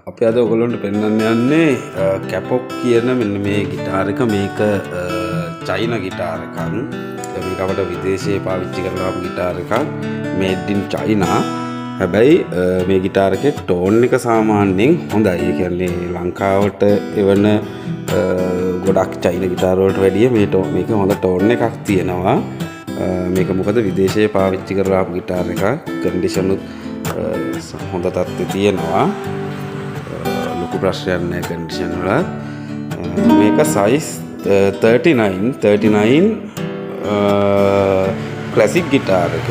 අපි අද ඔයගොල්ලන්ට පෙන්වන්න යන්නේ kapok කියන මෙන්න මේ ගිටාර එක. මේක චයිනා ගිටාර එකක්. මේක අපිට විදේශයේ පාවිච්චි කරලා ආපු ගිටාර එකක්. made in China. හැබැයි මේ ගිටාර එකේ ටෝන් එක සාමාන්‍යයෙන් හොඳයි. ඒ කියන්නේ ලංකාවට එවන ගොඩක් චයිනා ගිටාර වලට වැඩිය මේක හොඳ ටෝන් එකක් තියෙනවා. මේක මොකද විදේශයේ පාවිච්චි කරලා ආපු ගිටාර එකක්. කන්ඩිෂන් උත් හොඳ තත්ත්වයේ තියෙනවා. ලොකු ප්‍රශ්නයක් නැහැ කන්ඩිෂන් වල. මේක size 39 ක්ලාසික් ගිටාර එක.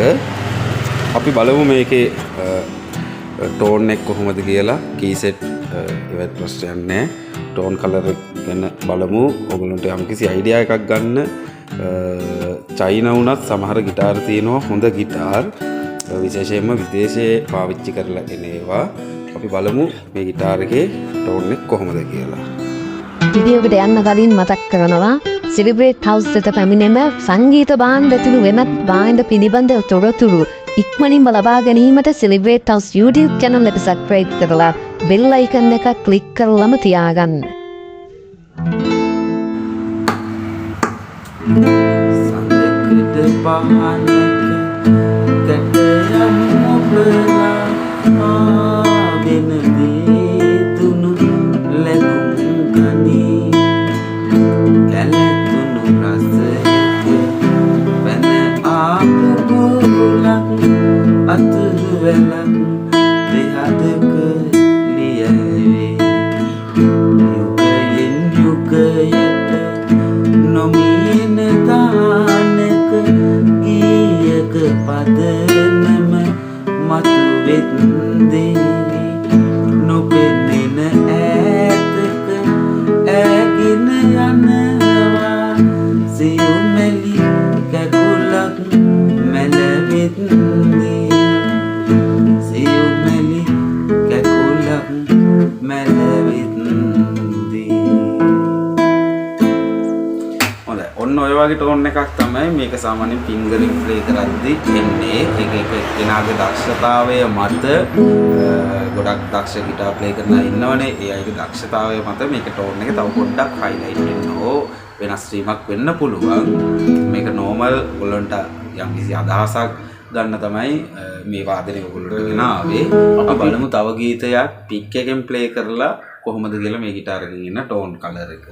අපි බලමු මේකේ ටෝන් එක කොහොමද කියලා. කී සෙට් ඉවත් ප්‍රශ්නයක් නැහැ. ටෝන් කලර් එක ගැන බලමු. ඔයගොල්ලන්ට යම්කිසි අයිඩියා එකක් ගන්න. චයිනා වුණත් සමහර ගිටාර තියෙනවා හොඳ ගිටාර්. විශේෂයෙන්ම විදේශයේ පාවිච්චි කරලා එන ඒවා. අපි බලමු මේ ගිටාර එකේ ටෝන් එක කොහොමද කියලා. වීඩියෝ එකට යන්න කලින් මතක් කරනවා CelebrateHouse එකට පැමිණෙම සංගීත භාණ්ඩ ඇතුළු වෙනත් භාණ්ඩ පිළිබඳ තොරතුරු ඉක්මනින්ම ලබා ගැනීමට CelebrateHouse YouTube channel එක subscribe කරලා bell icon එක click කරලම තියාගන්න. සංගීත භාණ්ඩ කැටයම් ඔබලා ආගෙනදී තුනු ලැබුම් ගනී කැලතුණු රසයක වෙන ආපුලක් අතුරු වෙලක් දෙහදක ලියවේ යුගයෙන් යුගයට නොමියෙන දානක ගීයක පදනම මතු වෙද්දී නොපෙනෙන ඈතක ඇගෙන යනවා සියුමැලි කැකුලක් මැලවෙද්දී සියුමැලි කැකුලක් මැලවෙද්දී. හොඳයි, ඔන්න ඔය වගේ ටෝන් එකක් තමයි මේක සාමාන්‍යයෙන් ෆින්ගරින් ප්ලේ කරද්දී එන්නේ. එක කෙනාගේ දක්ෂතාවය මත ගොඩක් දක්ෂ ගිටාර් ප්ලේ කරලා ඉන්නවනේ. ඒ අයගේ දක්ෂතාවය මත මේක ටෝන් එක තව පොඩ්ඩක් හයිලයිට් වෙන්න වෙනස් වීමක් වෙන්න පුළුවන්. මේක නෝමල් ඔයගොල්ලන්ට යම්කිසි අදහසක් ගන්න තමයි මේ වාදනය ඔයගොල්ලන්ට ගෙන ආවේ. අපි බලමු තව ගීතයක් පික් එකෙන් ප්ලේ කරලා කොහොමද කියලා මේ ගිටාර එකකින් එන ටෝන් කලර් එක.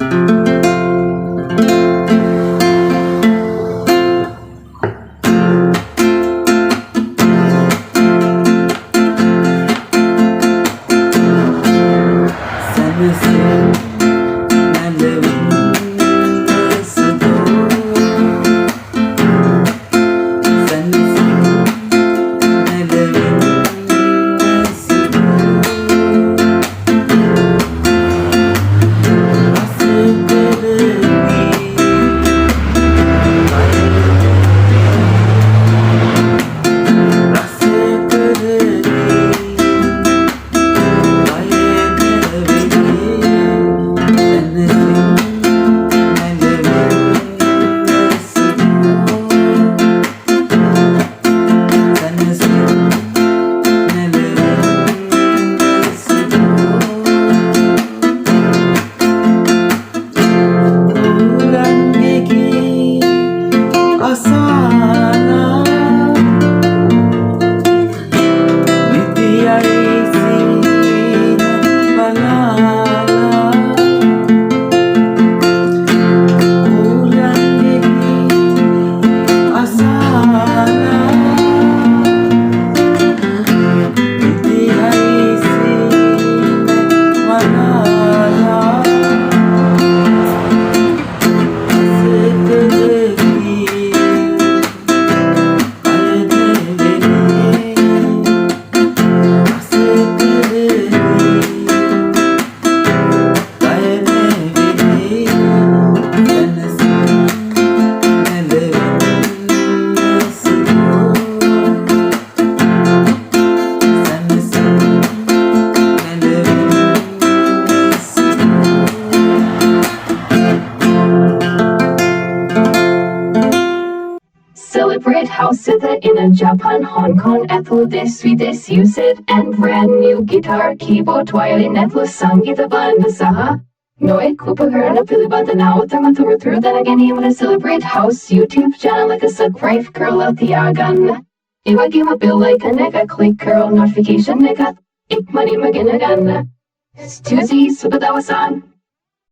in Japan, Hong Kong, Apple, this, Swedish, use it, and brand new guitar, keyboard, violin, Apple, Sangita Banda Saha. Noi Kupakara Pilibanda now with them through then again even a Celebrate House YouTube channel like a subscribe girl out the agan. If I give a bill like a nega click girl notification nega, ik money magin again. It's Tuesday, super that was on.